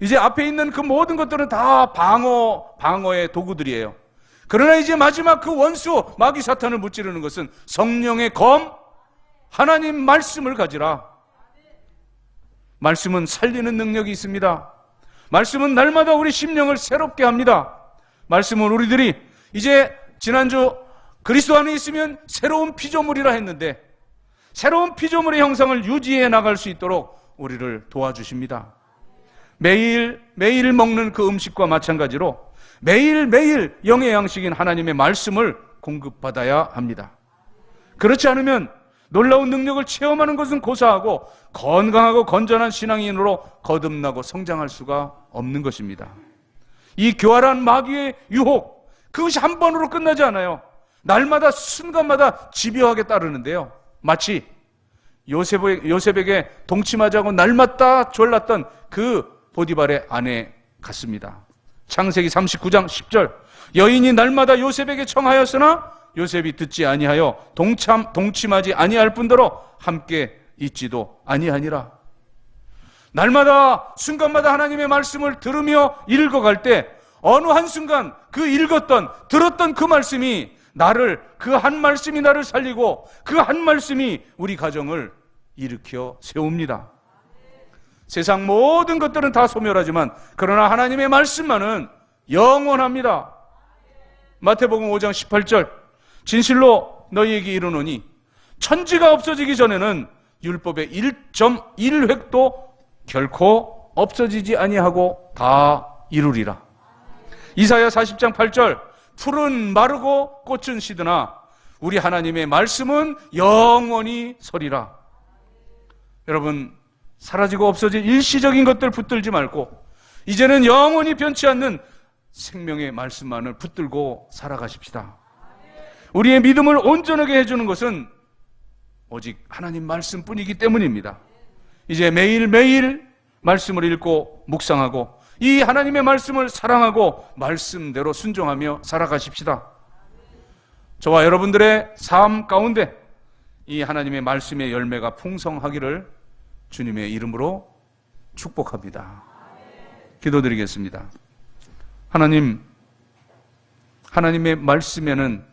이제 앞에 있는 그 모든 것들은 다 방어의 도구들이에요. 그러나 이제 마지막 그 원수 마귀 사탄을 무찌르는 것은 성령의 검, 하나님 말씀을 가지라. 말씀은 살리는 능력이 있습니다. 말씀은 날마다 우리 심령을 새롭게 합니다. 말씀은 우리들이 이제 지난주 그리스도 안에 있으면 새로운 피조물이라 했는데 새로운 피조물의 형상을 유지해 나갈 수 있도록 우리를 도와주십니다. 매일 먹는 그 음식과 마찬가지로 매일매일 영의 양식인 하나님의 말씀을 공급받아야 합니다. 그렇지 않으면 놀라운 능력을 체험하는 것은 고사하고 건강하고 건전한 신앙인으로 거듭나고 성장할 수가 없는 것입니다. 이 교활한 마귀의 유혹, 그것이 한 번으로 끝나지 않아요. 날마다 순간마다 집요하게 따르는데요. 마치 요셉에게 동침하자고 날마다 졸랐던 그 보디발의 아내 같습니다. 창세기 39장 10절 여인이 날마다 요셉에게 청하였으나 요셉이 듣지 아니하여 동침하지 아니할 뿐더러 함께 있지도 아니하니라. 날마다 순간마다 하나님의 말씀을 들으며 읽어갈 때 어느 한순간 그 읽었던 들었던 그 말씀이 그 한 말씀이 나를 살리고 그 한 말씀이 우리 가정을 일으켜 세웁니다. 세상 모든 것들은 다 소멸하지만 그러나 하나님의 말씀만은 영원합니다. 마태복음 5장 18절 진실로 너희에게 이르노니 천지가 없어지기 전에는 율법의 1.1획도 결코 없어지지 아니하고 다 이루리라. 이사야 40장 8절 풀은 마르고 꽃은 시드나 우리 하나님의 말씀은 영원히 서리라. 여러분, 사라지고 없어질 일시적인 것들 붙들지 말고 이제는 영원히 변치 않는 생명의 말씀만을 붙들고 살아가십시다. 우리의 믿음을 온전하게 해주는 것은 오직 하나님 말씀뿐이기 때문입니다. 이제 매일매일 말씀을 읽고 묵상하고 이 하나님의 말씀을 사랑하고 말씀대로 순종하며 살아가십시다. 저와 여러분들의 삶 가운데 이 하나님의 말씀의 열매가 풍성하기를 주님의 이름으로 축복합니다. 기도드리겠습니다. 하나님의 말씀에는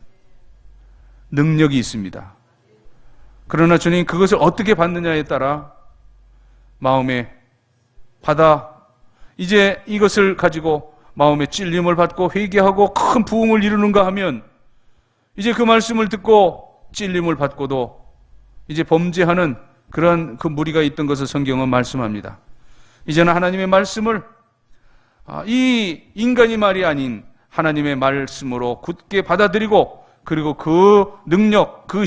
능력이 있습니다. 그러나 주님, 그것을 어떻게 받느냐에 따라 마음에 받아 이제 이것을 가지고 마음에 찔림을 받고 회개하고 큰 부흥을 이루는가 하면 이제 그 말씀을 듣고 찔림을 받고도 이제 범죄하는 그런 그 무리가 있던 것을 성경은 말씀합니다. 이제는 하나님의 말씀을 이 인간의 말이 아닌 하나님의 말씀으로 굳게 받아들이고 그리고 그 능력, 그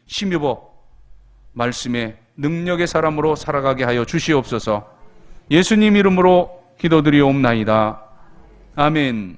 힘입어 말씀의 능력의 사람으로 살아가게 하여 주시옵소서. 예수님 이름으로 기도드리옵나이다. 아멘.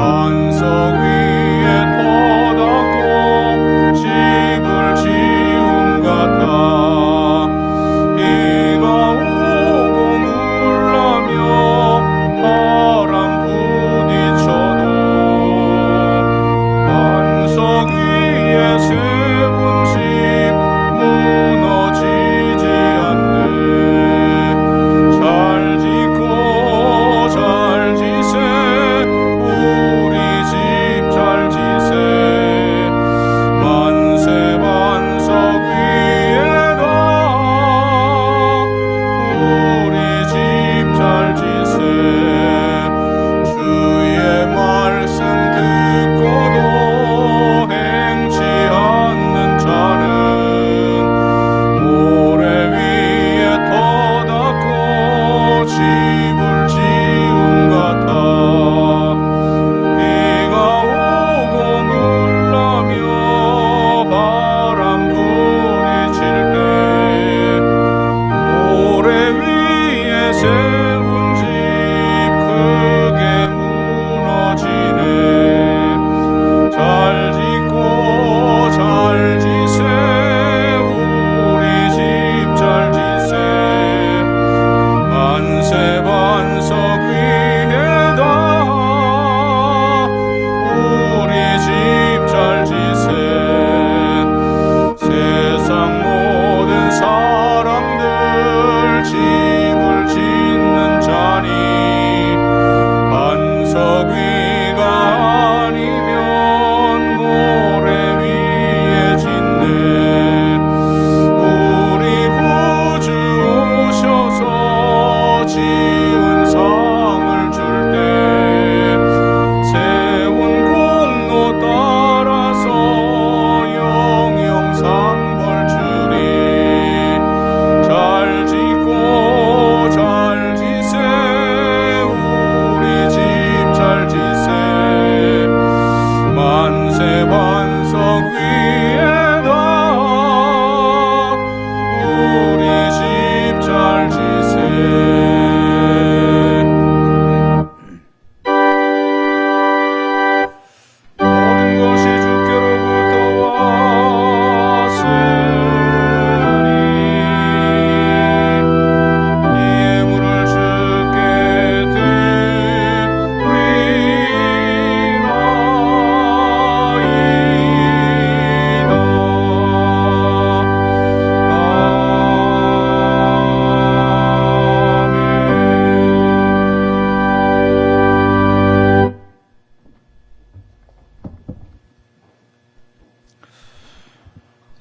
반석 위에 터닫고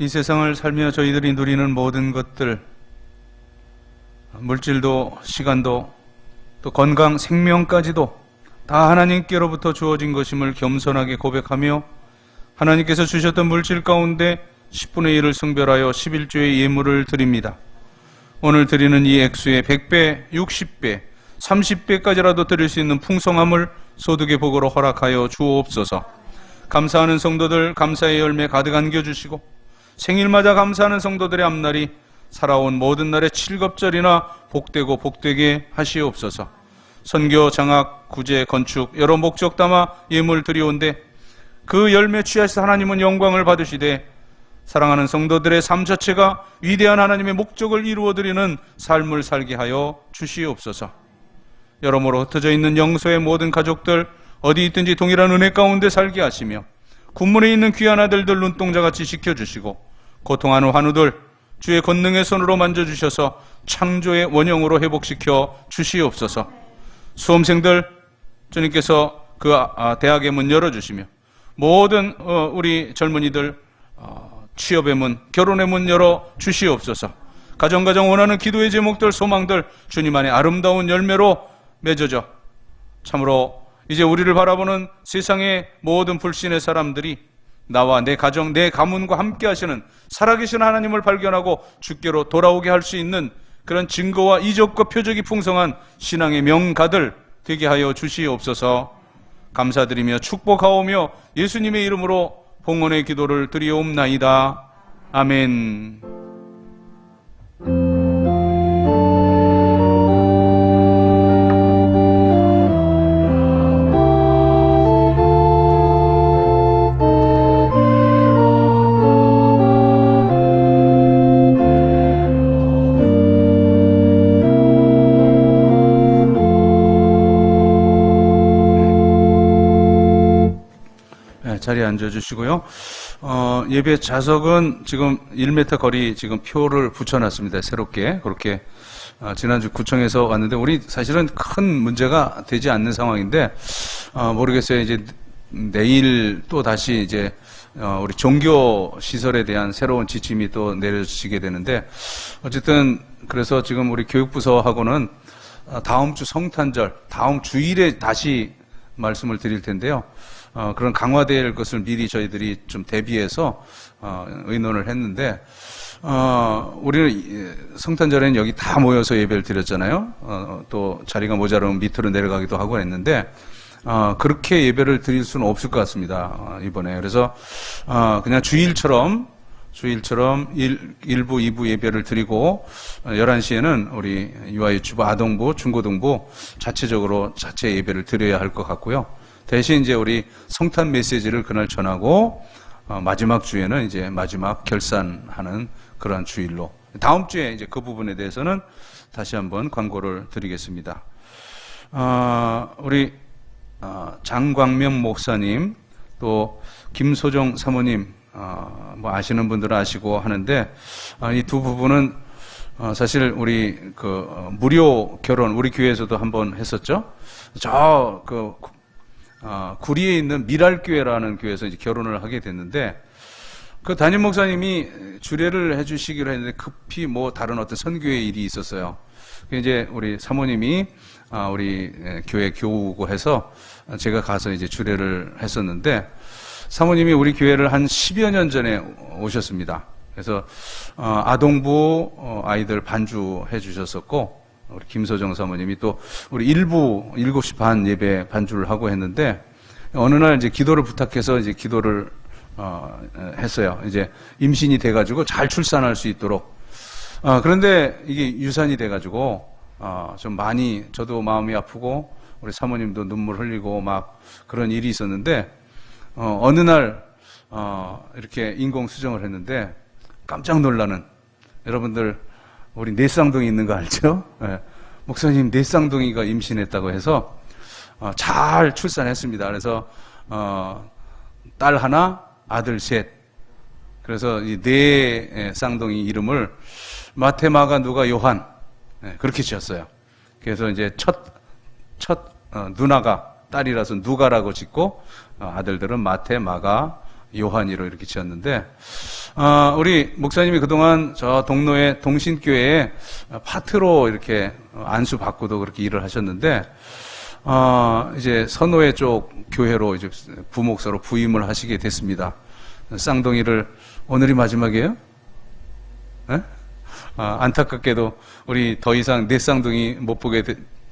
이 세상을 살며 저희들이 누리는 모든 것들, 물질도 시간도 또 건강, 생명까지도 다 하나님께로부터 주어진 것임을 겸손하게 고백하며 하나님께서 주셨던 물질 가운데 10분의 1을 성별하여 11조의 예물을 드립니다. 오늘 드리는 이 액수의 100배, 60배, 30배까지라도 드릴 수 있는 풍성함을 소득의 복으로 허락하여 주옵소서. 감사하는 성도들 감사의 열매 가득 안겨주시고 생일맞아 감사하는 성도들의 앞날이 살아온 모든 날의 칠겁절이나 복되고 복되게 하시옵소서. 선교, 장학, 구제, 건축 여러 목적 담아 예물 드리온데 그 열매 취하셔서 하나님은 영광을 받으시되 사랑하는 성도들의 삶 자체가 위대한 하나님의 목적을 이루어드리는 삶을 살게 하여 주시옵소서. 여러모로 흩어져 있는 영소의 모든 가족들 어디 있든지 동일한 은혜 가운데 살게 하시며 군문에 있는 귀한 아들들 눈동자같이 지켜주시고 고통하는 환우들 주의 권능의 손으로 만져주셔서 창조의 원형으로 회복시켜 주시옵소서. 수험생들 주님께서 그 대학의 문 열어주시며 모든 우리 젊은이들 취업의 문, 결혼의 문 열어 주시옵소서. 가정 원하는 기도의 제목들, 소망들 주님 안에 아름다운 열매로 맺어져 참으로 이제 우리를 바라보는 세상의 모든 불신의 사람들이 나와 내 가정, 내 가문과 함께 하시는 살아계신 하나님을 발견하고 주께로 돌아오게 할 수 있는 그런 증거와 이적과 표적이 풍성한 신앙의 명가들 되게 하여 주시옵소서. 감사드리며 축복하오며 예수님의 이름으로 봉헌의 기도를 드리옵나이다. 아멘. 자리에 앉아주시고요. 예배 좌석은 지금 1m 거리 지금 표를 붙여놨습니다. 새롭게. 그렇게 지난주 구청에서 왔는데 우리 사실은 큰 문제가 되지 않는 상황인데 모르겠어요. 이제 내일 또 다시 이제 우리 종교 시설에 대한 새로운 지침이 또 내려지게 되는데 어쨌든 그래서 지금 우리 교육부서하고는 다음 주 성탄절, 다음 주일에 다시 말씀을 드릴 텐데요. 그런 강화될 것을 미리 저희들이 좀 대비해서 의논을 했는데 우리는 성탄절에는 여기 다 모여서 예배를 드렸잖아요. 또 자리가 모자라면 밑으로 내려가기도 하고 했는데 그렇게 예배를 드릴 수는 없을 것 같습니다. 이번에. 그래서 그냥 주일처럼 1부, 2부 예배를 드리고 11시에는 우리 유아유치부, 아동부, 중고등부 자체적으로 자체 예배를 드려야 할 것 같고요. 대신 이제 우리 성탄 메시지를 그날 전하고 마지막 주에는 이제 마지막 결산하는 그러한 주일로 다음 주에 이제 그 부분에 대해서는 다시 한번 광고를 드리겠습니다. 우리 장광명 목사님 또 김소정 사모님 뭐 아시는 분들은 아시고 하는데 이 두 부분은 사실 우리 그 무료 결혼 우리 교회에서도 한번 했었죠. 구리에 있는 미랄교회라는 교회에서 이제 결혼을 하게 됐는데 그 담임 목사님이 주례를 해주시기로 했는데 급히 뭐 다른 어떤 선교의 일이 있었어요. 이제 우리 사모님이 우리 교회 교우고 해서 제가 가서 이제 주례를 했었는데 사모님이 우리 교회를 한 10여 년 전에 오셨습니다. 그래서 아동부 아이들 반주해 주셨었고 우리 김소정 사모님이 또 우리 일부 7시 반 예배 반주를 하고 했는데 어느 날 이제 기도를 부탁해서 이제 기도를 했어요. 이제 임신이 돼가지고 잘 출산할 수 있도록. 그런데 이게 유산이 돼가지고 좀 많이 저도 마음이 아프고 우리 사모님도 눈물 흘리고 막 그런 일이 있었는데 어느 날 이렇게 인공 수정을 했는데 깜짝 놀라는 여러분들. 우리 넷쌍둥이 있는 거 알죠? 네. 목사님 넷쌍둥이가 임신했다고 해서 잘 출산했습니다. 그래서 딸 하나, 아들 셋. 그래서 이 네 쌍둥이 이름을 마태, 마가, 누가, 요한 그렇게 지었어요. 그래서 이제 첫 누나가 딸이라서 누가라고 짓고 아들들은 마태, 마가, 요한이로 이렇게 지었는데 우리 목사님이 그동안 저 동로의 동신교회에 파트로 이렇게 안수 받고도 그렇게 일을 하셨는데, 이제 선호회 쪽 교회로 이제 부목사로 부임을 하시게 됐습니다. 쌍둥이를 오늘이 마지막이에요? 네? 안타깝게도 우리 더 이상 내 쌍둥이 못 보게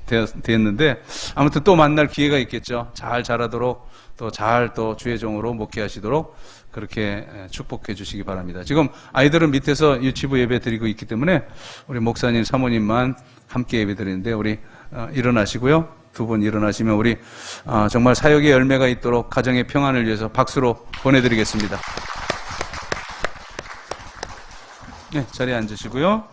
됐는데, 아무튼 또 만날 기회가 있겠죠. 잘 자라도록 또 잘 또 주의 종으로 목회하시도록 그렇게 축복해 주시기 바랍니다. 지금 아이들은 밑에서 유치부 예배 드리고 있기 때문에 우리 목사님, 사모님만 함께 예배 드리는데, 우리 일어나시고요. 두 분 일어나시면 우리 정말 사역의 열매가 있도록 가정의 평안을 위해서 박수로 보내드리겠습니다. 네, 자리에 앉으시고요.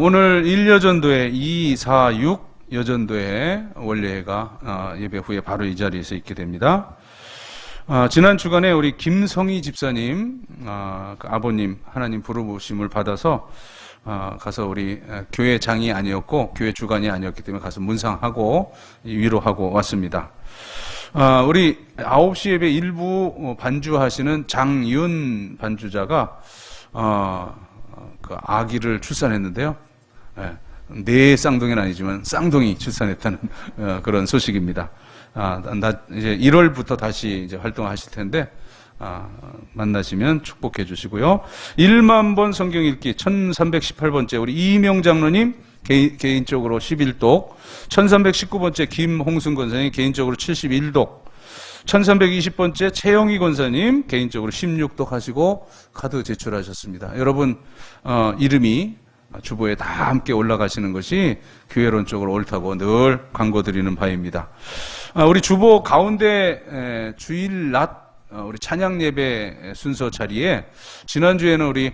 오늘 1여전도회 2, 4, 6 여전도회 원례회가 예배 후에 바로 이 자리에서 있게 됩니다. 지난 주간에 우리 김성희 집사님, 그 아버님 하나님 부르심을 받아서 가서 우리 교회 장이 아니었고 교회 주간이 아니었기 때문에 가서 문상하고 위로하고 왔습니다. 우리 9시 예배 일부 반주하시는 장윤 반주자가 그 아기를 출산했는데요. 네 쌍둥이는 아니지만 쌍둥이 출산했다는 그런 소식입니다. 이제 1월부터 다시 이제 활동하실 텐데, 만나시면 축복해 주시고요. 1만 번 성경 읽기 1318번째 우리 이명 장로님 개인적으로 11독, 1319번째 김홍순 권사님 개인적으로 71독, 1320번째 최영희 권사님 개인적으로 16독 하시고 카드 제출하셨습니다. 여러분 이름이 주보에 다 함께 올라가시는 것이 교회론적으로 옳다고 늘 광고드리는 바입니다. 우리 주보 가운데 주일 낮 우리 찬양 예배 순서 자리에 지난주에는 우리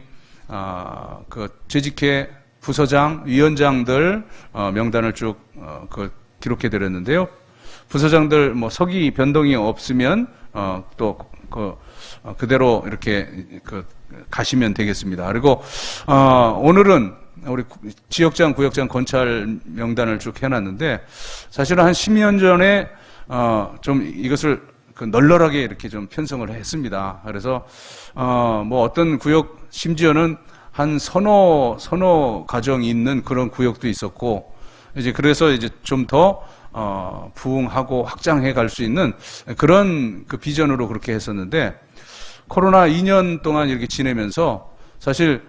그 재직회 부서장, 위원장들 명단을 쭉 기록해 드렸는데요. 부서장들 뭐 서기 변동이 없으면 또 그대로 이렇게 가시면 되겠습니다. 그리고 오늘은 우리 지역장, 구역장, 건찰 명단을 쭉 해놨는데, 사실은 한 10년 전에 좀 이것을 널널하게 이렇게 좀 편성을 했습니다. 그래서 뭐 어떤 구역, 심지어는 한 서너 가정이 있는 그런 구역도 있었고, 이제 그래서 이제 좀 더 부흥하고 확장해 갈 수 있는 그런 그 비전으로 그렇게 했었는데, 코로나 2년 동안 이렇게 지내면서 사실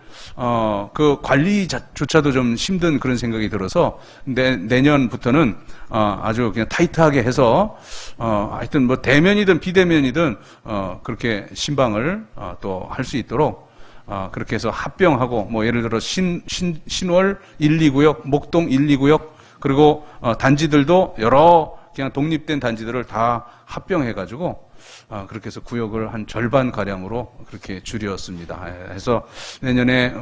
그 관리조차도 좀 힘든 그런 생각이 들어서 내년부터는 아주 그냥 타이트하게 해서 하여튼 뭐 대면이든 비대면이든 그렇게 신방을 또 할 수 있도록 그렇게 해서 합병하고, 뭐 예를 들어 신월 1, 2구역, 목동 1, 2구역, 그리고 단지들도 여러 그냥 독립된 단지들을 다 합병해가지고 그렇게 해서 구역을 한 절반 가량으로 그렇게 줄였습니다. 해서 내년에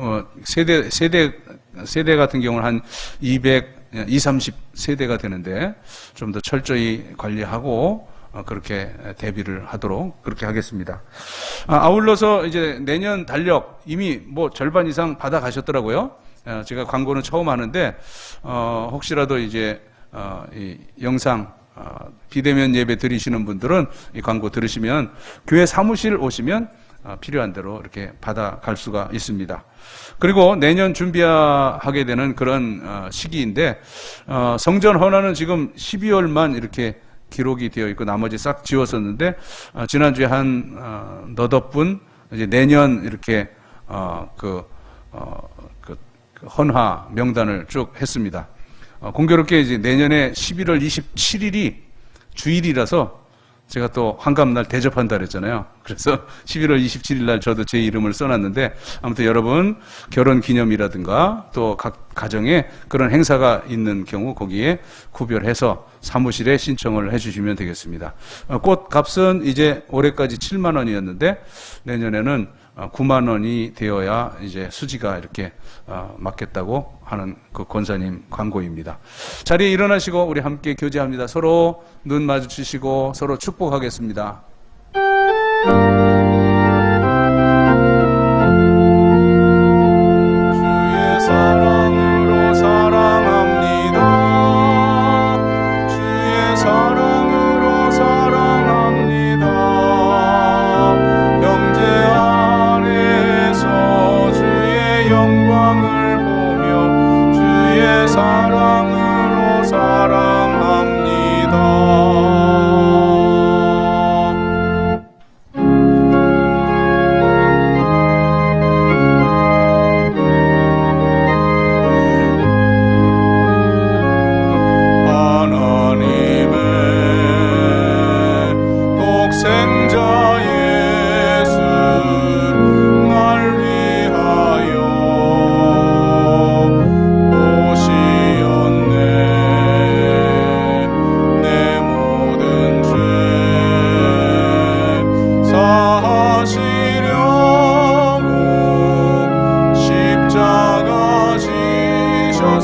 세대 같은 경우는 한 230 세대가 되는데 좀 더 철저히 관리하고 그렇게 대비를 하도록 그렇게 하겠습니다. 아울러서 이제 내년 달력 이미 뭐 절반 이상 받아 가셨더라고요. 제가 광고는 처음 하는데 혹시라도 이제 이 영상 비대면 예배 드리시는 분들은 이 광고 들으시면 교회 사무실 오시면 필요한 대로 이렇게 받아갈 수가 있습니다. 그리고 내년 준비하게 되는 그런 시기인데, 성전 헌화는 지금 12월만 이렇게 기록이 되어 있고 나머지 싹 지웠었는데, 지난주에 한 너댓 분 이제 내년 이렇게 헌화 명단을 쭉 했습니다. 공교롭게 이제 내년에 11월 27일이 주일이라서 제가 또 환갑날 대접한다 그랬잖아요. 그래서 11월 27일 날 저도 제 이름을 써놨는데, 아무튼 여러분 결혼 기념이라든가 또 각 가정에 그런 행사가 있는 경우 거기에 구별해서 사무실에 신청을 해주시면 되겠습니다. 꽃 값은 이제 올해까지 7만 원이었는데 내년에는 9만 원이 되어야 이제 수지가 이렇게 맞겠다고 하는 그 권사님 광고입니다. 자리에 일어나시고 우리 함께 교제합니다. 서로 눈 마주치시고 서로 축복하겠습니다. 주의 사랑으로 사랑합니다. 주의 사랑으로 사랑합니다. 형제 안에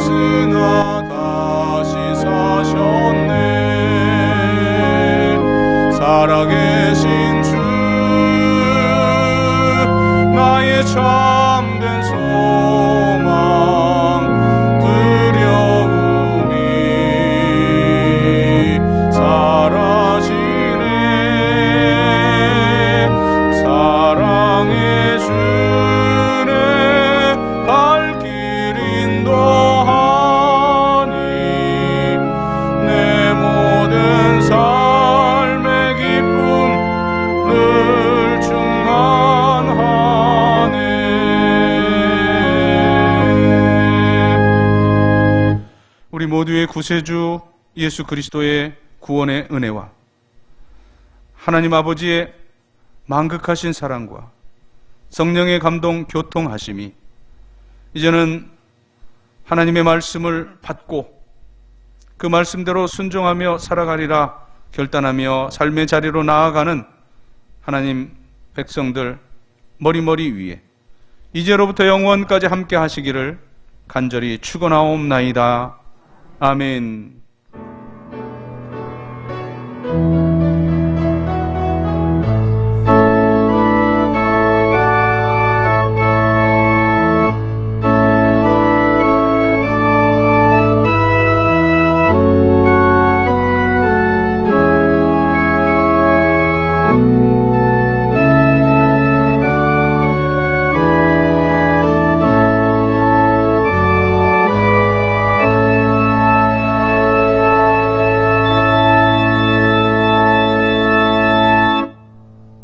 죽었으나 다시 사셨네. 살아계신 주 나의 참된 소망 두려움이 사라지네. 사랑의 주네 발길 인도하니 내 모든 삶의 기쁨 늘 충만하네. 우리 모두의 구세주 예수 그리스도의 구원의 은혜와 하나님 아버지의 만극하신 사랑과 성령의 감동 교통하심이 이제는 하나님의 말씀을 받고 그 말씀대로 순종하며 살아가리라 결단하며 삶의 자리로 나아가는 하나님 백성들 머리머리 위에 이제로부터 영원까지 함께 하시기를 간절히 축원하옵나이다. 아멘.